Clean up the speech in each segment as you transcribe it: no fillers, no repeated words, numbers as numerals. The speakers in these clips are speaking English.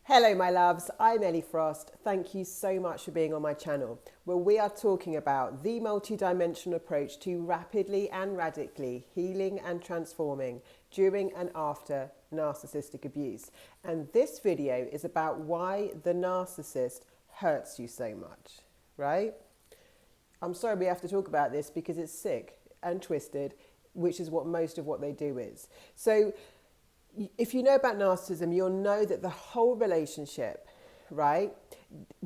Hello my loves, I'm Ellie Frost. Thank you so much for being on my channel, where we are talking about the multi-dimensional approach to rapidly and radically healing and transforming during and after narcissistic abuse. And this video is about why the narcissist hurts you so much, right? I'm sorry we have to talk about this because it's sick and twisted, which is what most of what they do is. So if you know about narcissism, you'll know that the whole relationship, right,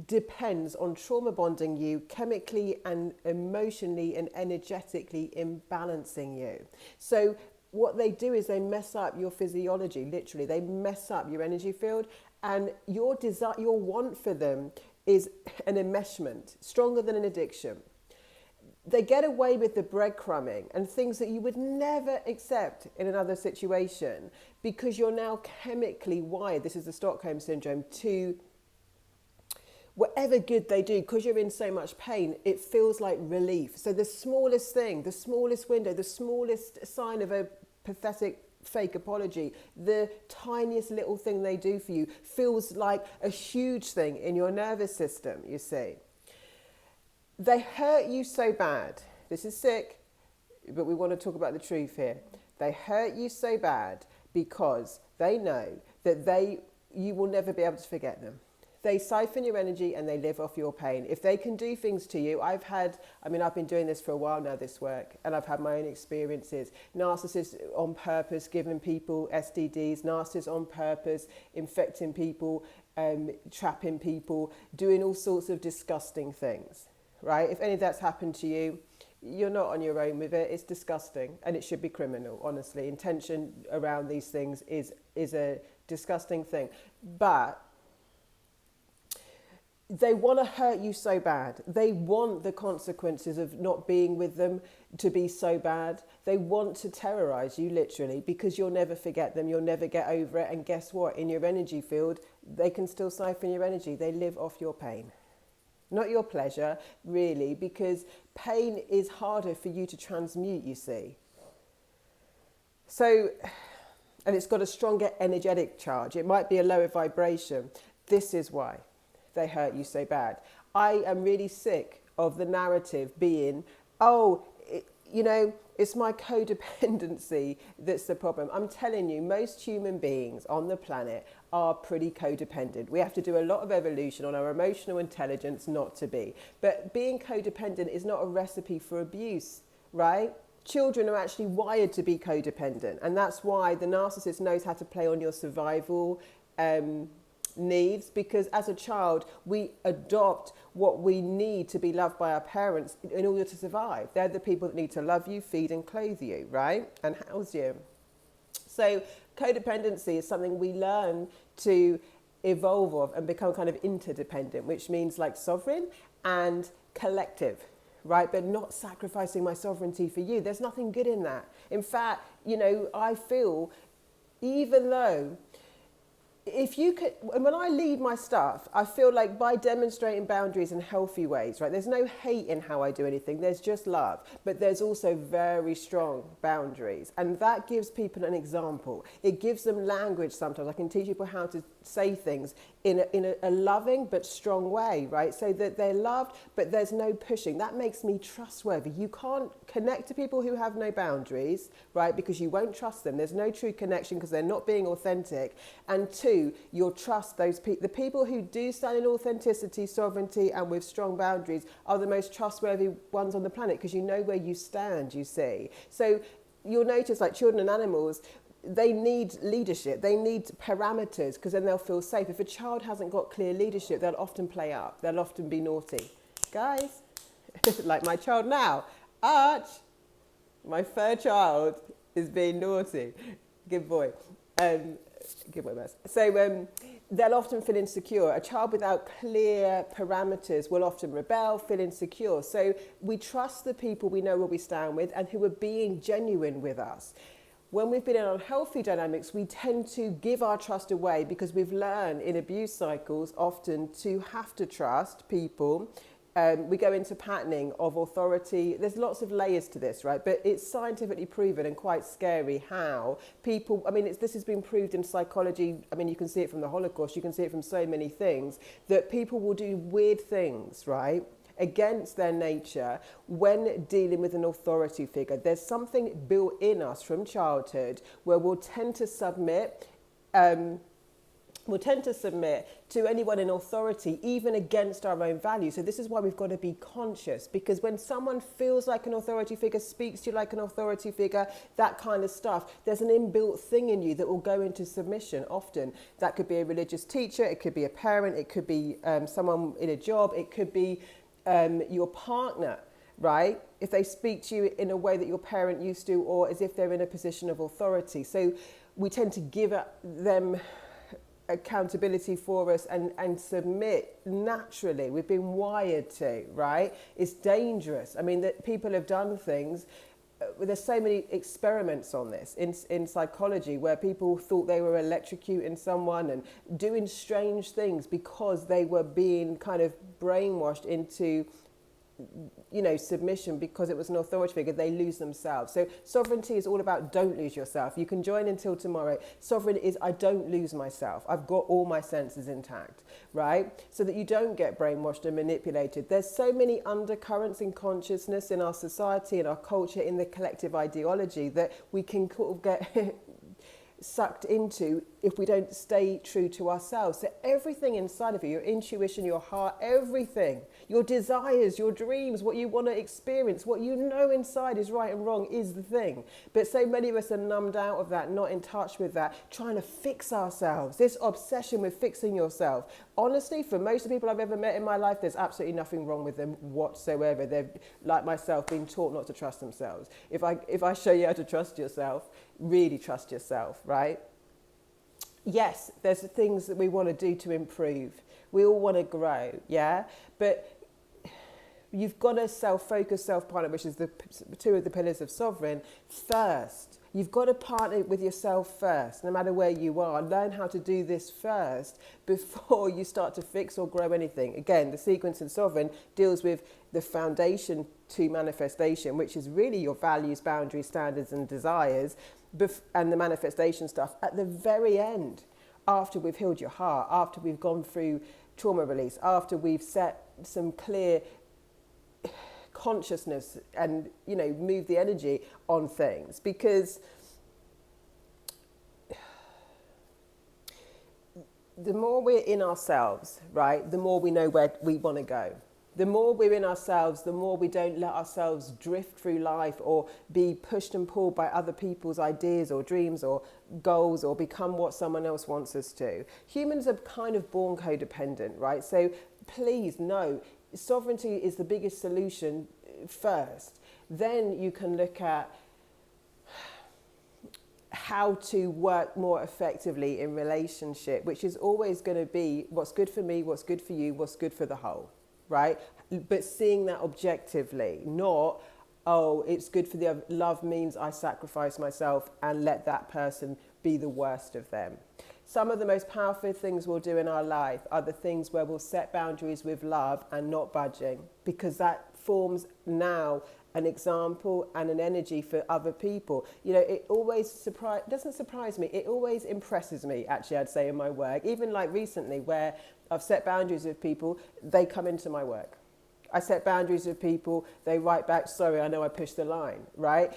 depends on trauma bonding you chemically and emotionally and energetically imbalancing you. So what they do is they mess up your physiology, literally. They mess up your energy field, and your desire, your want for them is an enmeshment, stronger than an addiction. They get away with the breadcrumbing and things that you would never accept in another situation because you're now chemically wired. This is the Stockholm syndrome, to whatever good they do, because you're in so much pain, it feels like relief. So the smallest thing, the smallest window, the smallest sign of a pathetic fake apology, the tiniest little thing they do for you feels like a huge thing in your nervous system, you see. They hurt you so bad. This is sick, but we want to talk about the truth here. They hurt you so bad because they know that you will never be able to forget them. They siphon your energy and they live off your pain. If they can do things to you, I've been doing this for a while now, this work, and I've had my own experiences. Narcissists on purpose giving people STDs, narcissists on purpose infecting people, trapping people, doing all sorts of disgusting things. Right? If any of that's happened to you, you're not on your own with it. It's disgusting and it should be criminal, honestly. Intention around these things is a disgusting thing. But they want to hurt you so bad. They want the consequences of not being with them to be so bad. They want to terrorize you, literally, because you'll never forget them. You'll never get over it. And guess what? In your energy field, they can still siphon your energy. They live off your pain. Not your pleasure, really, because pain is harder for you to transmute, you see. So, and it's got a stronger energetic charge. It might be a lower vibration. This is why they hurt you so bad. I am really sick of the narrative being, it's my codependency that's the problem. I'm telling you, most human beings on the planet are pretty codependent. We have to do a lot of evolution on our emotional intelligence not to be. But being codependent is not a recipe for abuse, right? Children are actually wired to be codependent. And that's why the narcissist knows how to play on your survival needs, because as a child we adopt what we need to be loved by our parents in order to survive. They're the people that need to love you, feed and clothe you, right, and house you. So codependency is something we learn to evolve of and become kind of interdependent, which means like sovereign and collective, right, but not sacrificing my sovereignty for you. There's nothing good in that. In fact, I feel, even though if you could, when I lead my stuff, I feel like by demonstrating boundaries in healthy ways, right? There's no hate in how I do anything. There's just love. But there's also very strong boundaries. And that gives people an example. It gives them language sometimes. I can teach people how to say things in a loving but strong way, right? So that they're loved, but there's no pushing. That makes me trustworthy. You can't connect to people who have no boundaries, right? Because you won't trust them. There's no true connection because they're not being authentic. And two, you'll trust those people. The people who do stand in authenticity, sovereignty, and with strong boundaries are the most trustworthy ones on the planet because you know where you stand, you see. So you'll notice, like children and animals, they need leadership. They need parameters because then they'll feel safe. If a child hasn't got clear leadership, they'll often play up. They'll often be naughty. Guys, like my child now, Arch, my third child, is being naughty. Good boy. Good boy, Mass. So they'll often feel insecure. A child without clear parameters will often rebel, feel insecure. So we trust the people we know where we stand with and who are being genuine with us. When we've been in unhealthy dynamics, we tend to give our trust away because we've learned in abuse cycles often to have to trust people We go into patterning of authority. There's lots of layers to this, right? But it's scientifically proven and quite scary how people, I mean, this has been proved in psychology. I mean, you can see it from the Holocaust, you can see it from so many things, that people will do weird things, right, against their nature when dealing with an authority figure. There's something built in us from childhood where we'll tend to submit. To anyone in authority, even against our own values. So this is why we've got to be conscious, because when someone feels like an authority figure, speaks to you like an authority figure, that kind of stuff, there's an inbuilt thing in you that will go into submission often. That could be a religious teacher, it could be a parent, it could be someone in a job, it could be your partner, right? If they speak to you in a way that your parent used to, or as if they're in a position of authority. So we tend to give them accountability for us and submit naturally. We've been wired to, right? It's dangerous. I mean, that people have done things. There's so many experiments on this in psychology where people thought they were electrocuting someone and doing strange things because they were being kind of brainwashed into, you know, submission because it was an authority figure. They lose themselves. So sovereignty is all about don't lose yourself. You can join until tomorrow. Sovereign is I don't lose myself. I've got all my senses intact, right? So that you don't get brainwashed and manipulated. There's so many undercurrents in consciousness in our society, in our culture, in the collective ideology that we can sort of get sucked into if we don't stay true to ourselves. So everything inside of you, your intuition, your heart, everything, your desires, your dreams, what you want to experience, what you know inside is right and wrong is the thing. But so many of us are numbed out of that, not in touch with that, trying to fix ourselves. This obsession with fixing yourself. Honestly, for most of the people I've ever met in my life, there's absolutely nothing wrong with them whatsoever. They've, like myself, been taught not to trust themselves. If I show you how to trust yourself, really trust yourself, right? Yes, there's things that we want to do to improve. We all want to grow, yeah? But you've got to self-focus, self-partner, which is the two of the pillars of sovereign, first. You've got to partner with yourself first, no matter where you are. Learn how to do this first before you start to fix or grow anything. Again, the sequence in sovereign deals with the foundation to manifestation, which is really your values, boundaries, standards, and desires, and the manifestation stuff at the very end, after we've healed your heart, after we've gone through trauma release, after we've set some clear consciousness and, you know, move the energy on things. Because the more we're in ourselves, right, the more we know where we want to go. The more we're in ourselves, the more we don't let ourselves drift through life or be pushed and pulled by other people's ideas or dreams or goals or become what someone else wants us to. Humans are kind of born codependent, right? So please know, sovereignty is the biggest solution first. Then you can look at how to work more effectively in relationship, which is always going to be what's good for me, what's good for you, what's good for the whole. Right? But seeing that objectively, not, oh, it's good for the other. Love means I sacrifice myself and let that person be the worst of them. Some of the most powerful things we'll do in our life are the things where we'll set boundaries with love and not budging, because that forms now an example and an energy for other people. You know, it always doesn't surprise me. It always impresses me, actually, I'd say, in my work. Even like recently where I've set boundaries with people, they come into my work. I set boundaries with people, they write back, sorry, I know I pushed the line, right?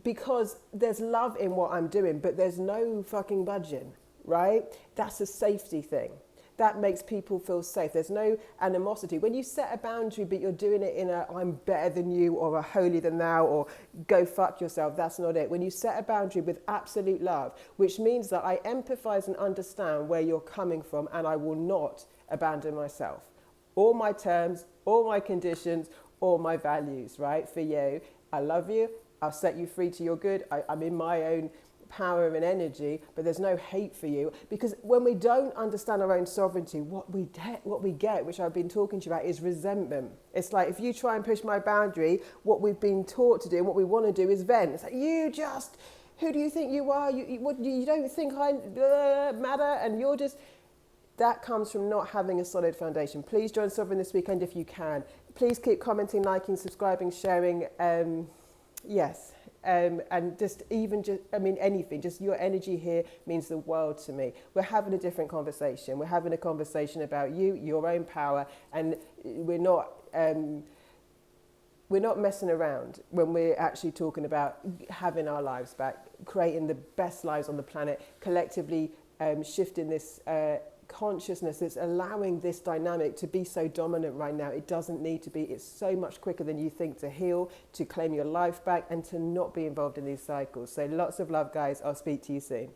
Because there's love in what I'm doing, but there's no fucking budging, right? That's a safety thing. That makes people feel safe. There's no animosity. When you set a boundary, but you're doing it in a I'm better than you or a holier than thou or go fuck yourself, that's not it. When you set a boundary with absolute love, which means that I empathize and understand where you're coming from and I will not abandon myself. All my terms, all my conditions, all my values, right, for you. I love you. I'll set you free to your good. I'm in my own power and energy, but there's no hate for you. Because when we don't understand our own sovereignty, what we get, which I've been talking to you about, is resentment. It's like if you try and push my boundary, what we've been taught to do and what we want to do is vent. It's like, who do you think you are? You don't think I matter, and you're just... that comes from not having a solid foundation. Please join Sovereign this weekend if you can. Please keep commenting, liking, subscribing, sharing. Yes. And just anything, just your energy here means the world to me. We're having a different conversation. We're having a conversation about you, your own power, and we're not messing around when we're actually talking about having our lives back, creating the best lives on the planet, collectively shifting this consciousness that's allowing this dynamic to be so dominant right now. It doesn't need to be. It's so much quicker than you think to heal, to claim your life back, and to not be involved in these cycles. So lots of love, guys. I'll speak to you soon.